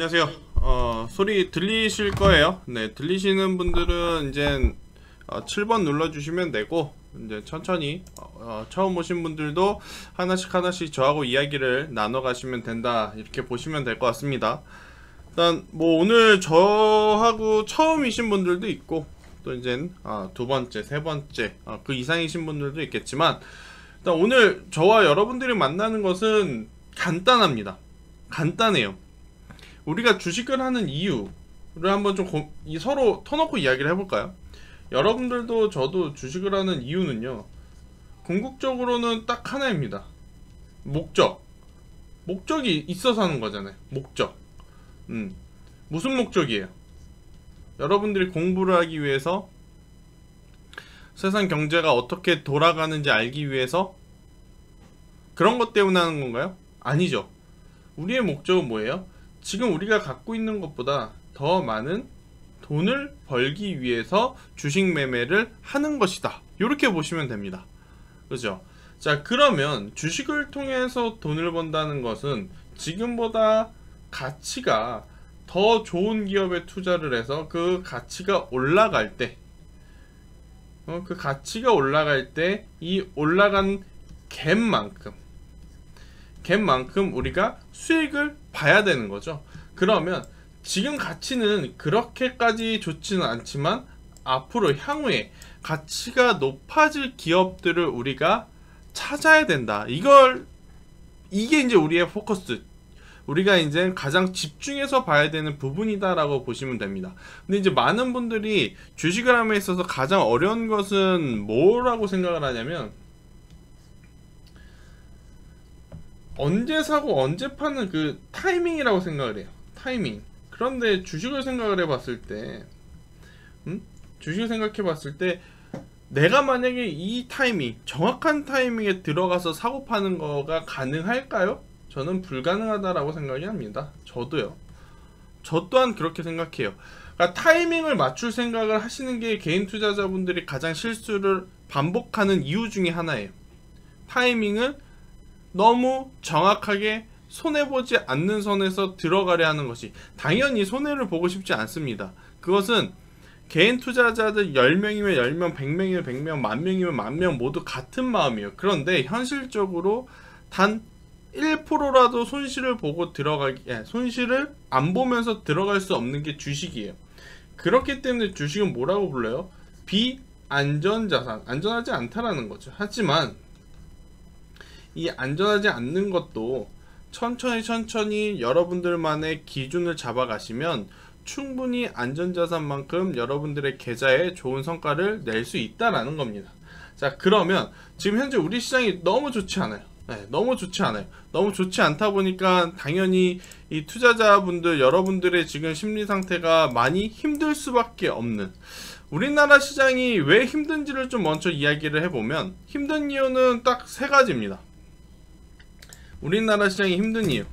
안녕하세요. 소리 들리실 거예요. 네, 들리시는 분들은 이제 7번 눌러주시면 되고, 이제 천천히 처음 오신 분들도 하나씩 저하고 이야기를 나눠 가시면 된다, 이렇게 보시면 될 것 같습니다. 일단 뭐 오늘 저하고 처음이신 분들도 있고, 또 이제 두 번째, 세 번째 그 이상이신 분들도 있겠지만, 일단 오늘 저와 여러분들이 만나는 것은 간단합니다. 간단해요. 우리가 주식을 하는 이유를 한번 좀 서로 터놓고 이야기를 해볼까요? 여러분들도 저도 주식을 하는 이유는요, 궁극적으로는 딱 하나입니다. 목적이 있어서 하는 거잖아요. 목적. 무슨 목적이에요? 여러분들이 공부를 하기 위해서, 세상 경제가 어떻게 돌아가는지 알기 위해서, 그런 것 때문에 하는 건가요? 아니죠. 우리의 목적은 뭐예요? 지금 우리가 갖고 있는 것보다 더 많은 돈을 벌기 위해서 주식 매매를 하는 것이다, 이렇게 보시면 됩니다. 그죠? 자, 그러면 주식을 통해서 돈을 번다는 것은 지금보다 가치가 더 좋은 기업에 투자를 해서 그 가치가 올라갈 때, 이 올라간 갭만큼 우리가 수익을 봐야 되는 거죠. 그러면 지금 가치는 그렇게까지 좋지는 않지만 앞으로 향후에 가치가 높아질 기업들을 우리가 찾아야 된다. 이게 이제 우리의 포커스, 우리가 이제 가장 집중해서 봐야 되는 부분이다라고 보시면 됩니다. 근데 이제 많은 분들이 주식을 함에 있어서 가장 어려운 것은 뭐라고 생각을 하냐면, 언제 사고 언제 파는 그 타이밍이라고 생각을 해요. 타이밍. 그런데 주식을 생각을 해봤을 때, 주식을 생각해봤을 때, 내가 만약에 이 타이밍, 정확한 타이밍에 들어가서 사고 파는 거가 가능할까요? 저는 불가능하다라고 생각이 합니다. 저도요. 저 또한 그렇게 생각해요. 그러니까 타이밍을 맞출 생각을 하시는 게 개인 투자자분들이 가장 실수를 반복하는 이유 중에 하나예요. 타이밍을 너무 정확하게 손해보지 않는 선에서 들어가려 하는 것이, 당연히 손해를 보고 싶지 않습니다. 그것은 개인 투자자들 10명이면 10명, 100명이면 100명, 10,000명이면 10,000명 모두 같은 마음이에요. 그런데 현실적으로 단 1%라도 손실을 안 보면서 들어갈 수 없는 게 주식이에요. 그렇기 때문에 주식은 뭐라고 불러요? 비안전자산, 안전하지 않다라는 거죠. 하지만 이 안전하지 않는 것도 천천히 여러분들만의 기준을 잡아가시면 충분히 안전자산만큼 여러분들의 계좌에 좋은 성과를 낼 수 있다라는 겁니다. 자, 그러면 지금 현재 우리 시장이 너무 좋지 않아요. 네, 너무 좋지 않아요. 너무 좋지 않다 보니까 당연히 이 투자자분들, 여러분들의 지금 심리 상태가 많이 힘들 수밖에 없는, 우리나라 시장이 왜 힘든지를 좀 먼저 이야기를 해보면, 힘든 이유는 딱 세 가지입니다. 우리나라 시장이 힘든 이유.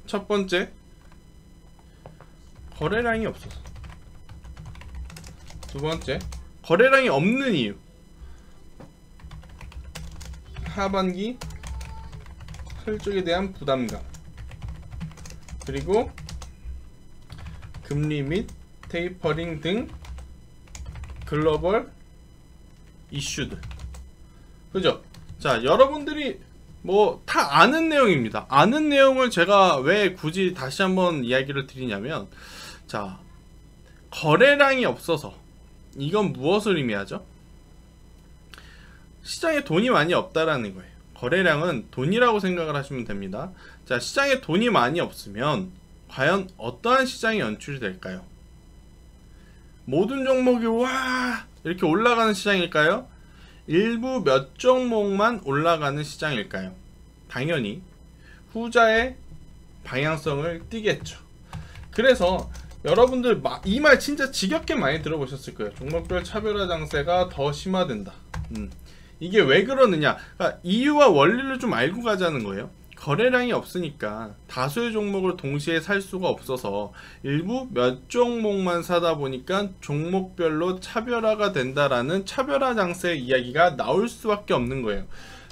첫 번째, 거래량이 없어서. 두 번째, 거래량이 없는 이유. 하반기 실적에 대한 부담감. 그리고 금리 및 테이퍼링 등 글로벌 이슈들. 그죠? 자, 여러분들이 뭐 다 아는 내용입니다. 아는 내용을 제가 왜 굳이 다시 한번 이야기를 드리냐면, 자, 거래량이 없어서, 이건 무엇을 의미하죠? 시장에 돈이 많이 없다라는 거예요. 거래량은 돈이라고 생각을 하시면 됩니다. 자, 시장에 돈이 많이 없으면 과연 어떠한 시장이 연출이 될까요? 모든 종목이 와 이렇게 올라가는 시장일까요? 일부 몇 종목만 올라가는 시장일까요? 당연히 후자의 방향성을 띠겠죠. 그래서 여러분들 이 말 진짜 지겹게 많이 들어보셨을 거예요. 종목별 차별화 장세가 더 심화된다. 이게 왜 그러느냐, 그러니까 이유와 원리를 좀 알고 가자는 거예요. 거래량이 없으니까 다수의 종목을 동시에 살 수가 없어서 일부 몇 종목만 사다 보니까 종목별로 차별화가 된다라는 차별화 장세 이야기가 나올 수밖에 없는 거예요.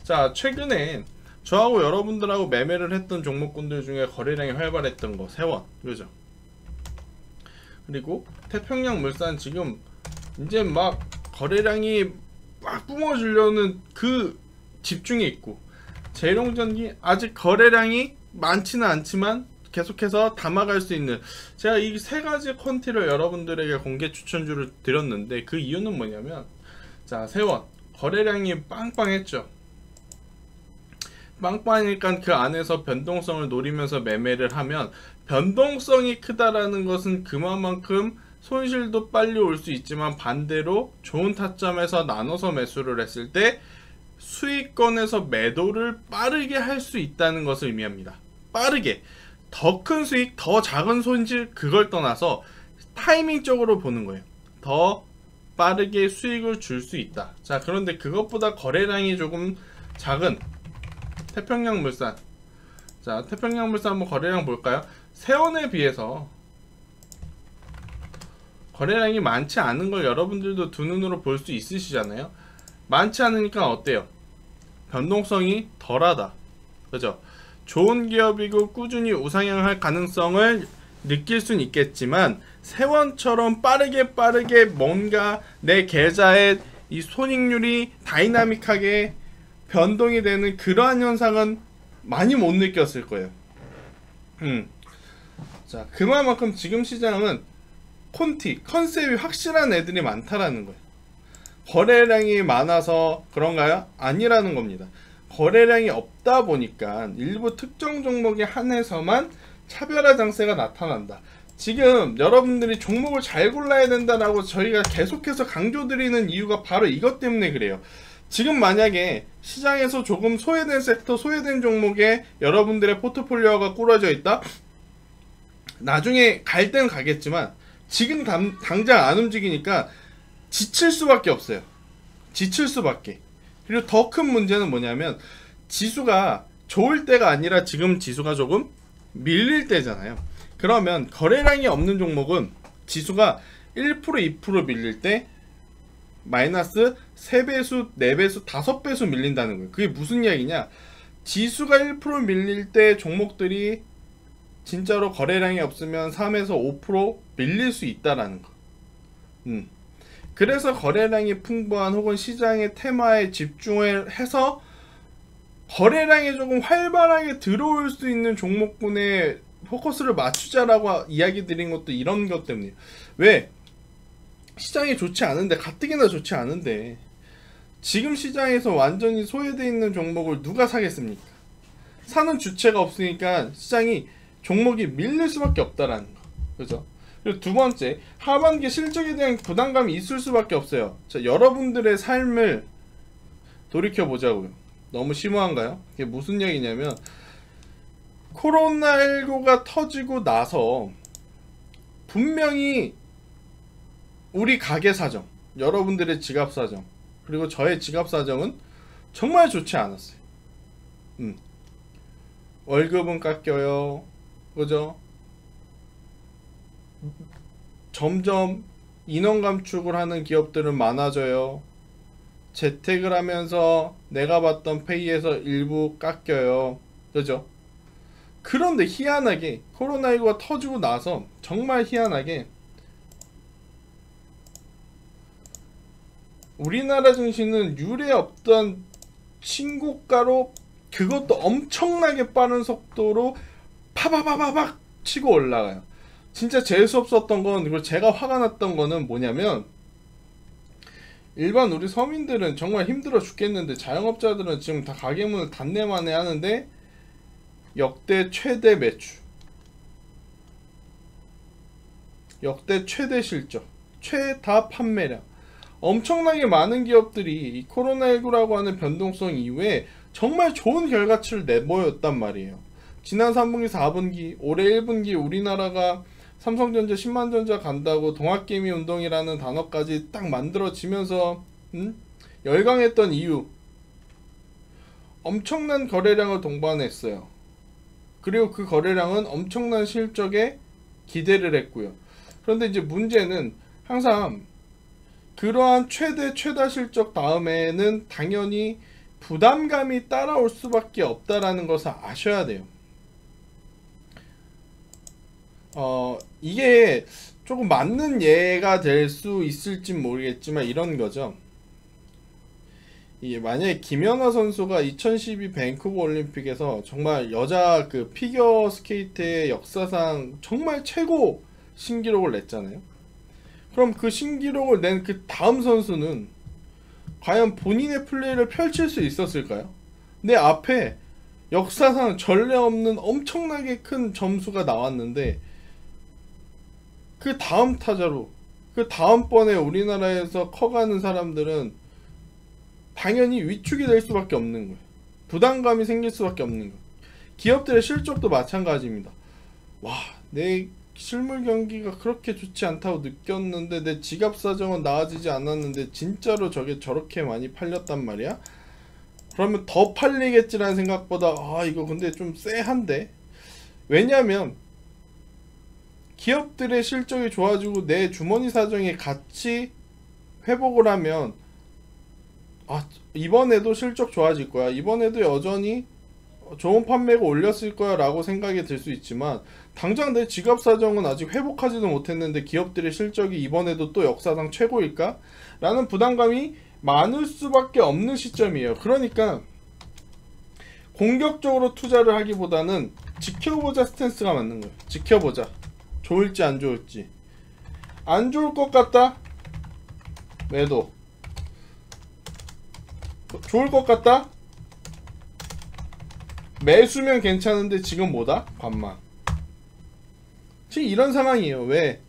자, 최근에 저하고 여러분들하고 매매를 했던 종목군들 중에 거래량이 활발했던 거 세원, 그죠? 그리고 태평양물산 지금 이제 막 거래량이 막 뿜어주려는 그 집중이 있고, 재룡전기 아직 거래량이 많지는 않지만 계속해서 담아갈 수 있는, 제가 이 세 가지 콘티를 여러분들에게 공개 추천주를 드렸는데 그 이유는 뭐냐면, 자, 세원 거래량이 빵빵했죠. 빵빵하니까 그 안에서 변동성을 노리면서 매매를 하면, 변동성이 크다라는 것은 그만큼 손실도 빨리 올 수 있지만 반대로 좋은 타점에서 나눠서 매수를 했을 때 수익권에서 매도를 빠르게 할 수 있다는 것을 의미합니다. 빠르게. 더 큰 수익, 더 작은 손실, 그걸 떠나서 타이밍적으로 보는 거예요. 더 빠르게 수익을 줄 수 있다. 자, 그런데 그것보다 거래량이 조금 작은 태평양물산. 자, 태평양물산 한번 거래량 볼까요? 세원에 비해서 거래량이 많지 않은 걸 여러분들도 두 눈으로 볼 수 있으시잖아요. 많지 않으니까 어때요? 변동성이 덜하다. 그죠? 좋은 기업이고 꾸준히 우상향할 가능성을 느낄 수는 있겠지만, 세원처럼 빠르게 뭔가 내 계좌의 이 손익률이 다이나믹하게 변동이 되는 그러한 현상은 많이 못 느꼈을 거예요. 자, 그만큼 지금 시장은 컨셉이 확실한 애들이 많다라는 거예요. 거래량이 많아서 그런가요? 아니라는 겁니다. 거래량이 없다 보니까 일부 특정 종목에 한해서만 차별화 장세가 나타난다. 지금 여러분들이 종목을 잘 골라야 된다라고 저희가 계속해서 강조드리는 이유가 바로 이것 때문에 그래요. 지금 만약에 시장에서 조금 소외된 섹터, 소외된 종목에 여러분들의 포트폴리오가 꾸려져 있다? 나중에 갈 때는 가겠지만 지금 당장 안 움직이니까 지칠 수밖에 없어요. 지칠 수밖에. 그리고 더 큰 문제는 뭐냐면, 지수가 좋을 때가 아니라 지금 지수가 조금 밀릴 때잖아요. 그러면 거래량이 없는 종목은 지수가 1%, 2% 밀릴 때 마이너스 3배수, 4배수, 5배수 밀린다는 거예요. 그게 무슨 이야기냐? 지수가 1% 밀릴 때 종목들이 진짜로 거래량이 없으면 3에서 5% 밀릴 수 있다라는 거. 그래서 거래량이 풍부한 혹은 시장의 테마에 집중을 해서 거래량이 조금 활발하게 들어올 수 있는 종목군에 포커스를 맞추자라고 이야기 드린 것도 이런 것 때문이에요. 왜? 시장이 좋지 않은데, 가뜩이나 좋지 않은데 지금 시장에서 완전히 소외되어 있는 종목을 누가 사겠습니까? 사는 주체가 없으니까 시장이 종목이 밀릴 수밖에 없다라는 거. 그죠? 그리고 두 번째, 하반기 실적에 대한 부담감이 있을 수밖에 없어요. 자, 여러분들의 삶을 돌이켜보자고요. 너무 심오한가요? 이게 무슨 얘기냐면, 코로나19가 터지고 나서 분명히 우리 가게 사정, 여러분들의 지갑 사정, 그리고 저의 지갑 사정은 정말 좋지 않았어요. 월급은 깎여요. 그죠? 점점 인원 감축을 하는 기업들은 많아져요. 재택을 하면서 내가 받던 페이에서 일부 깎여요. 그죠? 그런데 희한하게 코로나19가 터지고 나서 정말 희한하게 우리나라 증시는 유례 없던 신고가로, 그것도 엄청나게 빠른 속도로 파바바바박 치고 올라가요. 진짜 재수없었던 건, 그리고 제가 화가 났던 거는 뭐냐면, 일반 우리 서민들은 정말 힘들어 죽겠는데 자영업자들은 지금 다 가게 문을 단내만에 하는데 역대 최대 매출, 역대 최대 실적, 최다 판매량, 엄청나게 많은 기업들이 이 코로나19라고 하는 변동성 이후에 정말 좋은 결과치를 내보였단 말이에요. 지난 3분기, 4분기, 올해 1분기 우리나라가 삼성전자 10만전자 간다고 동학개미 운동이라는 단어까지 딱 만들어지면서 열광했던 이유, 엄청난 거래량을 동반했어요. 그리고 그 거래량은 엄청난 실적에 기대를 했고요. 그런데 이제 문제는 항상 그러한 최다 실적 다음에는 당연히 부담감이 따라올 수밖에 없다라는 것을 아셔야 돼요. 이게 조금 맞는 예가 될 수 있을진 모르겠지만 이런 거죠. 이게 만약에 김연아 선수가 2012 밴쿠버 올림픽에서 정말 여자 그 피겨 스케이트의 역사상 정말 최고 신기록을 냈잖아요. 그럼 그 신기록을 낸 그 다음 선수는 과연 본인의 플레이를 펼칠 수 있었을까요? 내 앞에 역사상 전례 없는 엄청나게 큰 점수가 나왔는데 그 다음 타자로 그 다음번에 우리나라에서 커가는 사람들은 당연히 위축이 될 수밖에 없는 거예요. 부담감이 생길 수밖에 없는 거예요. 기업들의 실적도 마찬가지입니다. 와, 내 실물 경기가 그렇게 좋지 않다고 느꼈는데 내 지갑 사정은 나아지지 않았는데 진짜로 저게 저렇게 많이 팔렸단 말이야? 그러면 더 팔리겠지라는 생각보다 이거 근데 좀 쎄한데? 왜냐면 기업들의 실적이 좋아지고 내 주머니 사정이 같이 회복을 하면 이번에도 실적 좋아질 거야, 이번에도 여전히 좋은 판매가 올렸을 거야 라고 생각이 들 수 있지만 당장 내 지갑 사정은 아직 회복하지도 못했는데 기업들의 실적이 이번에도 또 역사상 최고일까? 라는 부담감이 많을 수밖에 없는 시점이에요. 그러니까 공격적으로 투자를 하기보다는 지켜보자 스탠스가 맞는 거예요. 지켜보자. 좋을지 안 좋을지. 안 좋을 것 같다? 매도. 좋을 것 같다? 매수면 괜찮은데 지금 뭐다? 관망. 지금 이런 상황이에요. 왜?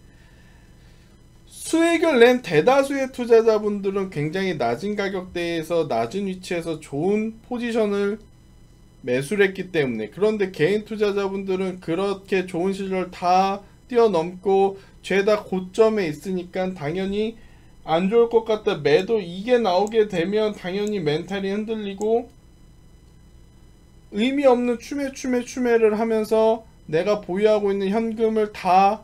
수익을 낸 대다수의 투자자분들은 굉장히 낮은 가격대에서 낮은 위치에서 좋은 포지션을 매수를 했기 때문에. 그런데 개인 투자자분들은 그렇게 좋은 시절을 다 뛰어넘고 죄다 고점에 있으니까 당연히 안 좋을 것 같다 매도, 이게 나오게 되면 당연히 멘탈이 흔들리고 의미 없는 추매를 하면서 내가 보유하고 있는 현금을 다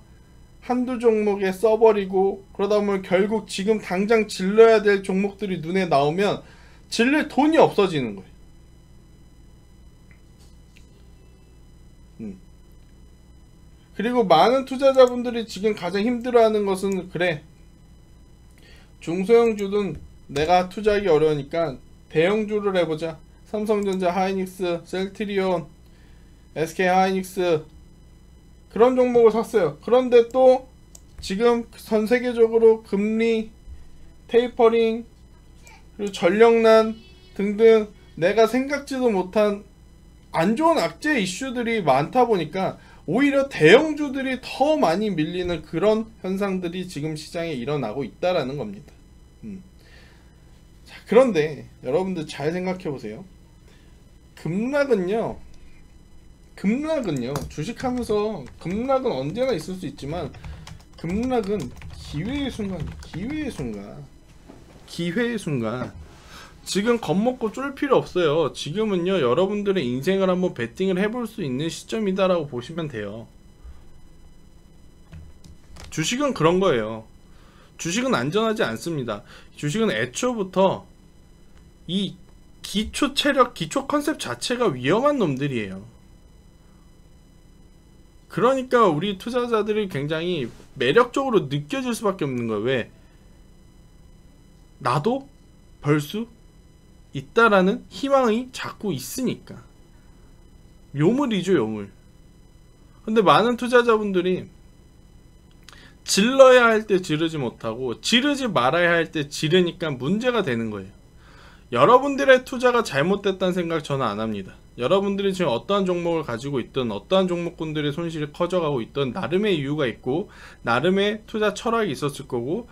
한두 종목에 써버리고, 그러다 보면 결국 지금 당장 질러야 될 종목들이 눈에 나오면 질릴 돈이 없어지는 거예요. 그리고 많은 투자자분들이 지금 가장 힘들어하는 것은, 그래, 중소형주는 내가 투자하기 어려우니까 대형주를 해보자. 삼성전자, 하이닉스, 셀트리온, SK하이닉스 그런 종목을 샀어요. 그런데 또 지금 전 세계적으로 금리, 테이퍼링, 그리고 전력난 등등 내가 생각지도 못한 안 좋은 악재 이슈들이 많다 보니까 오히려 대형주들이 더 많이 밀리는 그런 현상들이 지금 시장에 일어나고 있다라는 겁니다. 자, 그런데 여러분들 잘 생각해 보세요. 급락은요, 주식하면서 급락은 언제나 있을 수 있지만 급락은 기회의 순간이에요. 기회의 순간. 지금 겁먹고 쫄 필요 없어요. 지금은요, 여러분들의 인생을 한번 베팅을 해볼 수 있는 시점이다라고 보시면 돼요. 주식은 그런 거예요. 주식은 안전하지 않습니다. 주식은 애초부터 이 기초 체력, 기초 컨셉 자체가 위험한 놈들이에요. 그러니까 우리 투자자들이 굉장히 매력적으로 느껴질 수밖에 없는 거예요. 왜? 나도 벌 수 있다라는 희망이 자꾸 있으니까. 요물이죠, 요물. 근데 많은 투자자분들이 질러야 할 때 지르지 못하고 지르지 말아야 할 때 지르니까 문제가 되는 거예요. 여러분들의 투자가 잘못됐다는 생각 저는 안 합니다. 여러분들이 지금 어떠한 종목을 가지고 있든 어떠한 종목군들의 손실이 커져가고 있든 나름의 이유가 있고 나름의 투자 철학이 있었을 거고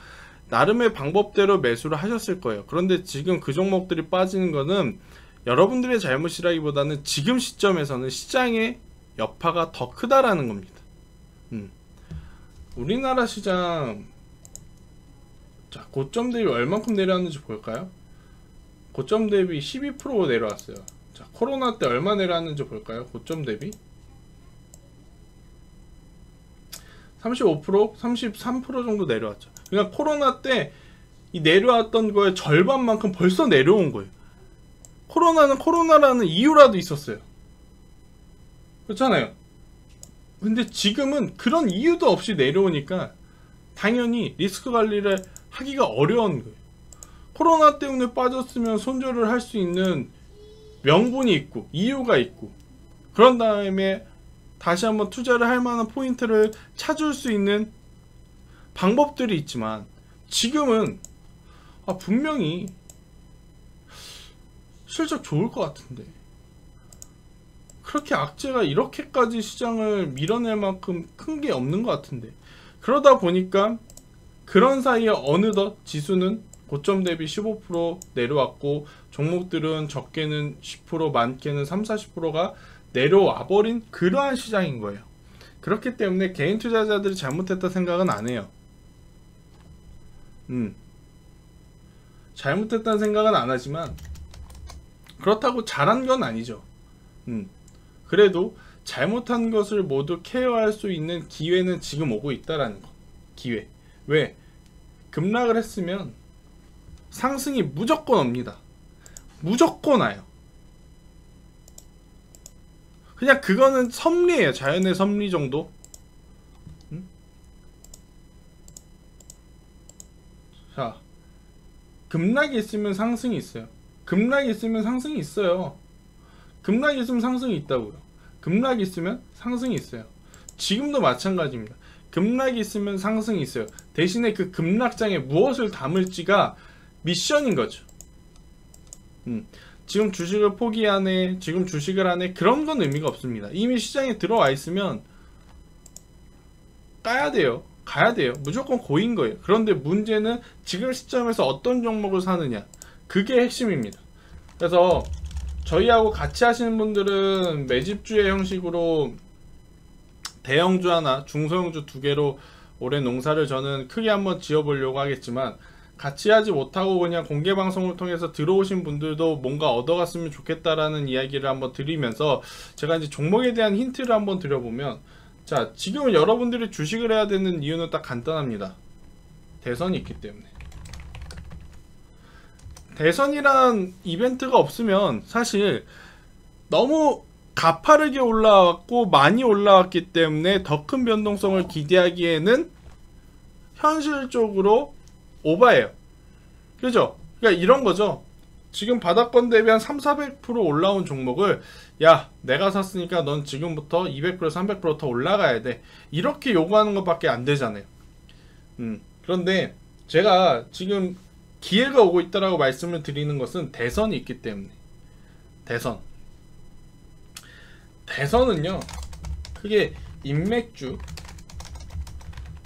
나름의 방법대로 매수를 하셨을 거예요. 그런데 지금 그 종목들이 빠지는 거는 여러분들의 잘못이라기보다는 지금 시점에서는 시장의 여파가 더 크다라는 겁니다. 우리나라 시장, 자, 고점 대비 얼만큼 내려왔는지 볼까요? 고점 대비 12% 내려왔어요. 자, 코로나 때 얼마 내려왔는지 볼까요? 고점 대비 35%, 33% 정도 내려왔죠. 그러니까 코로나 때 이 내려왔던 거의 절반만큼 벌써 내려온 거예요. 코로나는 코로나라는 이유라도 있었어요. 그렇잖아요. 근데 지금은 그런 이유도 없이 내려오니까 당연히 리스크 관리를 하기가 어려운 거예요. 코로나 때문에 빠졌으면 손절을 할 수 있는 명분이 있고 이유가 있고, 그런 다음에 다시 한번 투자를 할 만한 포인트를 찾을 수 있는 방법들이 있지만, 지금은 분명히 실적 좋을 것 같은데 그렇게 악재가 이렇게까지 시장을 밀어낼 만큼 큰 게 없는 것 같은데, 그러다 보니까 그런 사이에 어느덧 지수는 고점 대비 15% 내려왔고, 종목들은 적게는 10%, 많게는 30-40%가 내려와 버린 그러한 시장인 거예요. 그렇기 때문에 개인 투자자들이 잘못했다 생각은 안 해요. 잘못했다는 생각은 안 하지만 그렇다고 잘한 건 아니죠. 그래도 잘못한 것을 모두 케어할 수 있는 기회는 지금 오고 있다라는 거. 기회. 왜? 급락을 했으면 상승이 무조건 옵니다. 무조건 와요. 그냥 그거는 섭리예요. 자연의 섭리 정도. 자, 급락이 있으면 상승이 있어요. 급락이 있으면 상승이 있어요. 급락이 있으면 상승이 있다고요. 급락이 있으면 상승이 있어요. 지금도 마찬가지입니다. 급락이 있으면 상승이 있어요. 대신에 그 급락장에 무엇을 담을지가 미션인 거죠. 지금 주식을 포기하네, 지금 주식을 하네, 그런 건 의미가 없습니다. 이미 시장에 들어와 있으면 까야 돼요. 가야 돼요. 무조건 고인 거예요. 그런데 문제는 지금 시점에서 어떤 종목을 사느냐, 그게 핵심입니다. 그래서 저희하고 같이 하시는 분들은 매집주의 형식으로 대형주 하나, 중소형주 두 개로 올해 농사를 저는 크게 한번 지어보려고 하겠지만, 같이 하지 못하고 그냥 공개 방송을 통해서 들어오신 분들도 뭔가 얻어갔으면 좋겠다라는 이야기를 한번 드리면서, 제가 이제 종목에 대한 힌트를 한번 드려보면, 자, 지금은 여러분들이 주식을 해야 되는 이유는 딱 간단합니다. 대선이 있기 때문에. 대선이란 이벤트가 없으면 사실 너무 가파르게 올라왔고 많이 올라왔기 때문에 더 큰 변동성을 기대하기에는 현실적으로 오바예요. 그죠? 그러니까 이런 거죠. 지금 바닥권 대비 한 300-400% 올라온 종목을, 야, 내가 샀으니까 넌 지금부터 200% 300% 더 올라가야 돼, 이렇게 요구하는 것밖에 안 되잖아요. 그런데 제가 지금 기회가 오고 있다라고 말씀을 드리는 것은 대선이 있기 때문에. 대선은요, 크게 인맥주,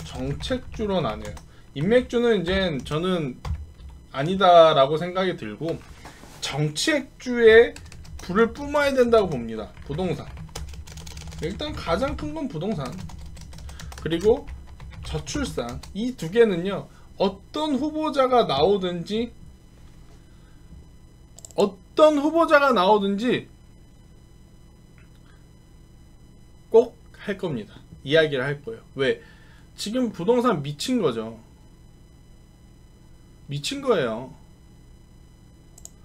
정책주로 나뉘어요. 인맥주는 이제 저는 아니다라고 생각이 들고, 정책주에 불을 뿜어야 된다고 봅니다. 부동산. 일단 가장 큰 건 부동산, 그리고 저출산. 이 두 개는요, 어떤 후보자가 나오든지 꼭 할 겁니다. 이야기를 할 거예요. 왜? 지금 부동산 미친 거죠. 미친 거예요.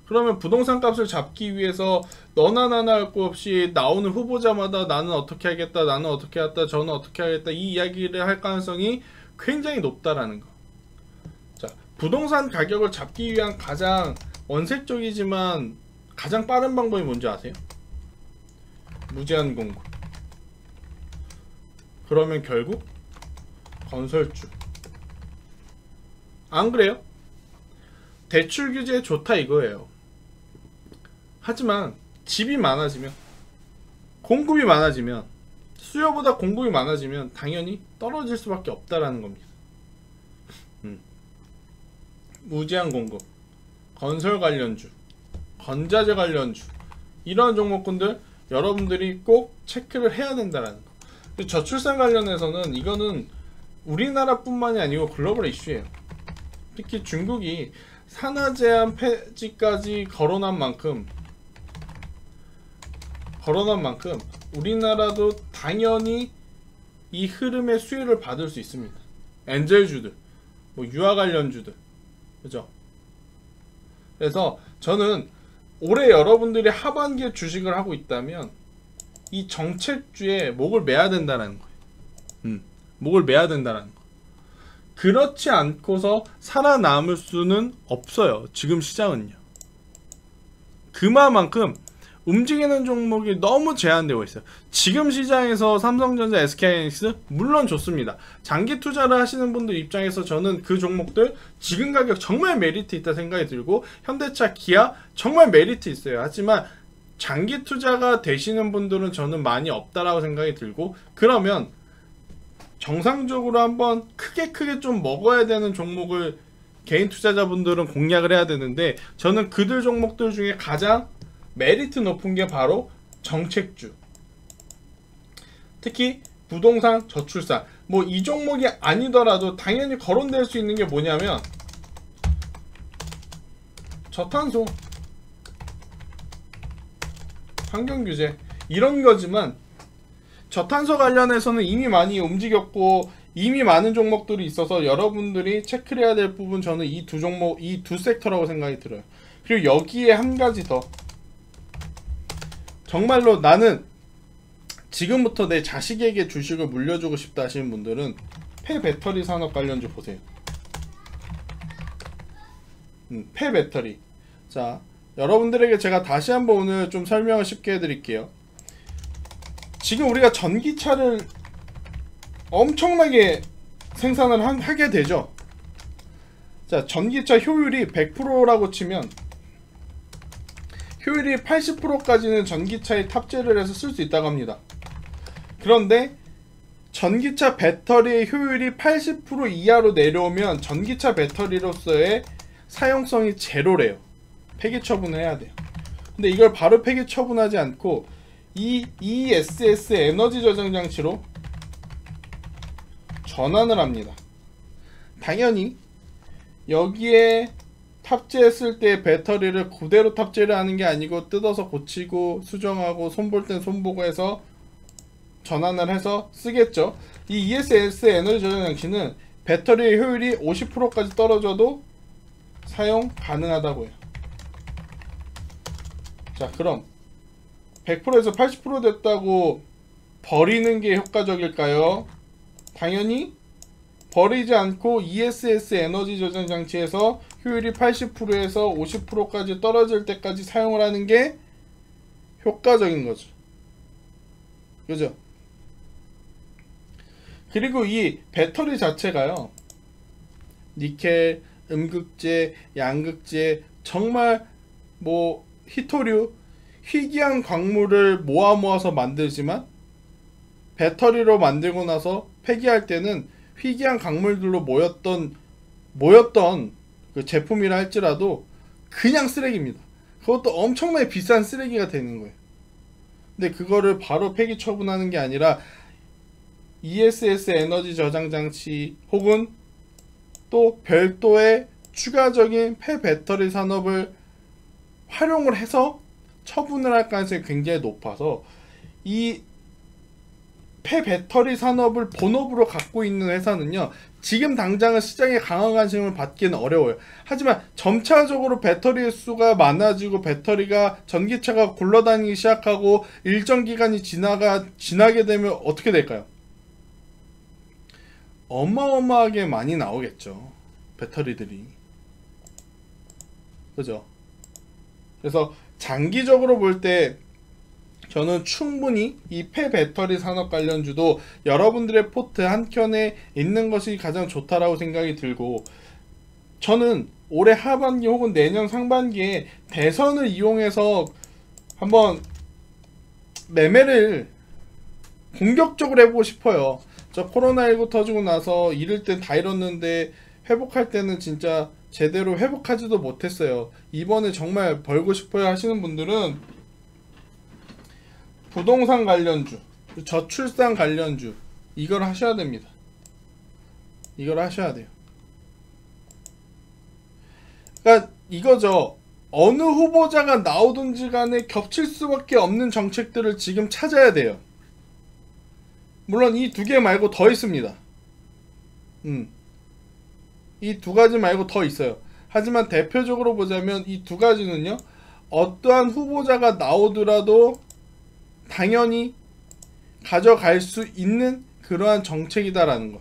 그러면 부동산 값을 잡기 위해서 너나 나나 할 거 없이 나오는 후보자마다 나는 어떻게 하겠다, 나는 어떻게 하겠다, 저는 어떻게 하겠다, 이 이야기를 할 가능성이 굉장히 높다라는 거. 자, 부동산 가격을 잡기 위한 가장 원색적이지만 가장 빠른 방법이 뭔지 아세요? 무제한 공급. 그러면 결국 건설주. 안 그래요? 대출 규제 좋다 이거예요. 하지만 집이 많아지면, 공급이 많아지면, 수요보다 공급이 많아지면 당연히 떨어질 수밖에 없다라는 겁니다. 무제한 공급, 건설 관련주, 건자재 관련주, 이러한 종목군들 여러분들이 꼭 체크를 해야 된다라는 거. 저출산 관련해서는 이거는 우리나라뿐만이 아니고 글로벌 이슈예요. 특히 중국이 산하 제한 폐지까지 거론한 만큼 우리나라도 당연히 이 흐름의 수혜를 받을 수 있습니다. 엔젤주들, 뭐 유아 관련주들, 그죠? 그래서 저는 올해 여러분들이 하반기에 주식을 하고 있다면 이 정책주에 목을 매야 된다는 거예요. 목을 매야 된다는 거. 그렇지 않고서 살아남을 수는 없어요. 지금 시장은요. 그만큼 움직이는 종목이 너무 제한되어 있어요. 지금 시장에서 삼성전자, SK하이닉스 물론 좋습니다. 장기 투자를 하시는 분들 입장에서 저는 그 종목들 지금 가격 정말 메리트 있다 생각이 들고, 현대차, 기아 정말 메리트 있어요. 하지만 장기 투자가 되시는 분들은 저는 많이 없다라고 생각이 들고, 그러면 정상적으로 한번 크게 좀 먹어야 되는 종목을 개인 투자자분들은 공략을 해야 되는데, 저는 그들 종목들 중에 가장 메리트 높은 게 바로 정책주, 특히 부동산, 저출산, 뭐 이 종목이 아니더라도 당연히 거론될 수 있는 게 뭐냐면 저탄소, 환경규제 이런 거지만, 저탄소 관련해서는 이미 많이 움직였고 이미 많은 종목들이 있어서 여러분들이 체크를 해야 될 부분, 저는 이 두 종목, 이 두 섹터라고 생각이 들어요. 그리고 여기에 한 가지 더, 정말로 나는 지금부터 내 자식에게 주식을 물려주고 싶다 하시는 분들은 폐배터리 산업 관련주 보세요. 폐배터리. 자, 여러분들에게 제가 다시 한번 오늘 좀 설명을 쉽게 해드릴게요. 지금 우리가 전기차를 엄청나게 생산을 하게 되죠. 자, 전기차 효율이 100%라고 치면 효율이 80%까지는 전기차에 탑재를 해서 쓸 수 있다고 합니다. 그런데 전기차 배터리의 효율이 80% 이하로 내려오면 전기차 배터리로서의 사용성이 제로래요. 폐기 처분을 해야 돼요. 근데 이걸 바로 폐기 처분하지 않고 이 ESS 에너지 저장 장치로 전환을 합니다. 당연히 여기에 탑재했을 때 배터리를 그대로 탑재를 하는 게 아니고 뜯어서 고치고 수정하고 손볼 땐 손보고 해서 전환을 해서 쓰겠죠. 이 ESS 에너지 저장 장치는 배터리의 효율이 50%까지 떨어져도 사용 가능하다고 해요. 자, 그럼 100%에서 80% 됐다고 버리는 게 효과적일까요? 당연히 버리지 않고 ESS 에너지 저장 장치에서 효율이 80%에서 50%까지 떨어질 때까지 사용을 하는 게 효과적인 거죠. 그죠? 그리고 이 배터리 자체가요, 니켈, 음극재, 양극재, 정말 뭐 희토류, 희귀한 광물을 모아서 만들지만 배터리로 만들고 나서 폐기할 때는 희귀한 광물들로 모였던 그 제품이라 할지라도 그냥 쓰레기입니다. 그것도 엄청나게 비싼 쓰레기가 되는 거예요. 근데 그거를 바로 폐기 처분하는 게 아니라 ESS 에너지 저장 장치 혹은 또 별도의 추가적인 폐배터리 산업을 활용을 해서 처분을 할 가능성이 굉장히 높아서, 이 폐배터리 산업을 본업으로 갖고 있는 회사는요, 지금 당장은 시장에 강한 관심을 받기는 어려워요. 하지만 점차적으로 배터리 수가 많아지고 배터리가, 전기차가 굴러다니기 시작하고 일정 기간이 지나게 되면 어떻게 될까요? 어마어마하게 많이 나오겠죠, 배터리들이. 그죠? 그래서 장기적으로 볼 때 저는 충분히 이 폐배터리 산업 관련주도 여러분들의 포트 한켠에 있는 것이 가장 좋다라고 생각이 들고, 저는 올해 하반기 혹은 내년 상반기에 대선을 이용해서 한번 매매를 공격적으로 해보고 싶어요. 저 코로나19 터지고 나서 잃을 땐 다 잃었는데 회복할 때는 진짜 제대로 회복하지도 못했어요. 이번에 정말 벌고 싶어요 하시는 분들은 부동산 관련주, 저출산 관련주, 이걸 하셔야 됩니다. 이걸 하셔야 돼요. 그러니까 이거죠. 어느 후보자가 나오든지 간에 겹칠 수밖에 없는 정책들을 지금 찾아야 돼요. 물론 이 두 개 말고 더 있습니다. 이 두 가지 말고 더 있어요. 하지만 대표적으로 보자면 이 두 가지는요, 어떠한 후보자가 나오더라도 당연히 가져갈 수 있는 그러한 정책이다라는 거.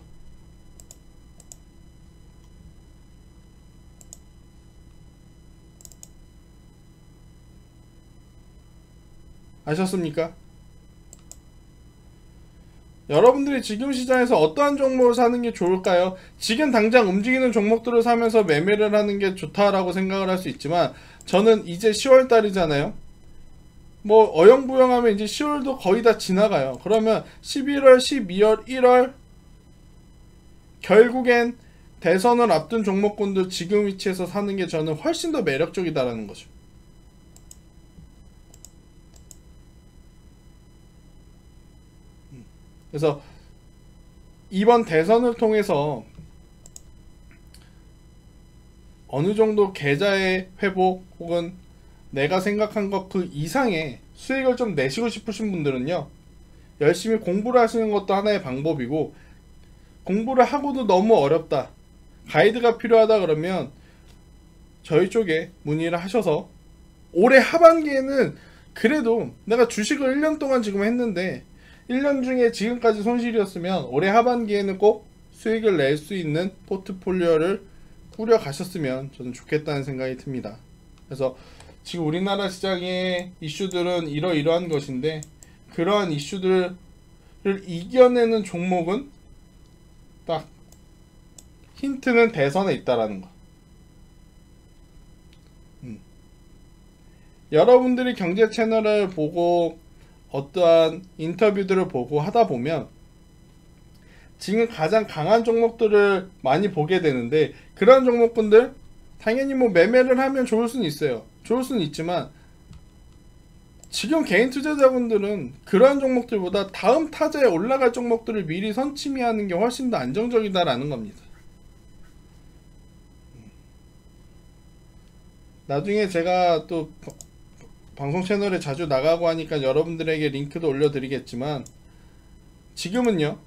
아셨습니까? 여러분들이 지금 시장에서 어떠한 종목을 사는 게 좋을까요? 지금 당장 움직이는 종목들을 사면서 매매를 하는 게 좋다라고 생각을 할 수 있지만, 저는 이제 10월 달이잖아요. 뭐 어영부영하면 이제 10월도 거의 다 지나가요. 그러면 11월, 12월, 1월 결국엔 대선을 앞둔 종목군도 지금 위치에서 사는 게 저는 훨씬 더 매력적이다라는 거죠. 그래서 이번 대선을 통해서 어느 정도 계좌의 회복 혹은 내가 생각한 것 그 이상의 수익을 좀 내시고 싶으신 분들은요, 열심히 공부를 하시는 것도 하나의 방법이고, 공부를 하고도 너무 어렵다, 가이드가 필요하다 그러면 저희 쪽에 문의를 하셔서, 올해 하반기에는 그래도 내가 주식을 1년 동안 지금 했는데 1년 중에 지금까지 손실이었으면 올해 하반기에는 꼭 수익을 낼 수 있는 포트폴리오를 꾸려 가셨으면 저는 좋겠다는 생각이 듭니다. 그래서 지금 우리나라 시장의 이슈들은 이러이러한 것인데, 그러한 이슈들을 이겨내는 종목은 딱 힌트는 대선에 있다라는 거. 여러분들이 경제 채널을 보고 어떠한 인터뷰들을 보고 하다 보면 지금 가장 강한 종목들을 많이 보게 되는데, 그런 종목분들 당연히 뭐 매매를 하면 좋을 수는 있어요. 좋을 수는 있지만 지금 개인 투자자분들은 그러한 종목들보다 다음 타자에 올라갈 종목들을 미리 선침해하는 게 훨씬 더 안정적이다라는 겁니다. 나중에 제가 또 방송 채널에 자주 나가고 하니까 여러분들에게 링크도 올려드리겠지만, 지금은요,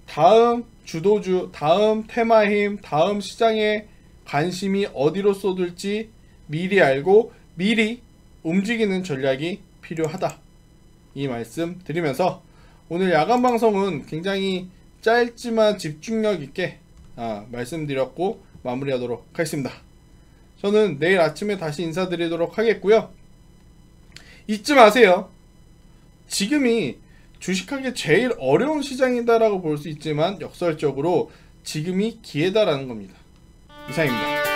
다음 주도주, 다음 테마힘, 다음 시장에 관심이 어디로 쏟을지 미리 알고 미리 움직이는 전략이 필요하다, 이 말씀 드리면서 오늘 야간 방송은 굉장히 짧지만 집중력 있게 말씀드렸고 마무리하도록 하겠습니다. 저는 내일 아침에 다시 인사드리도록 하겠고요. 잊지 마세요. 지금이 주식하기 제일 어려운 시장이다라고 볼 수 있지만 역설적으로 지금이 기회다라는 겁니다. 이상입니다.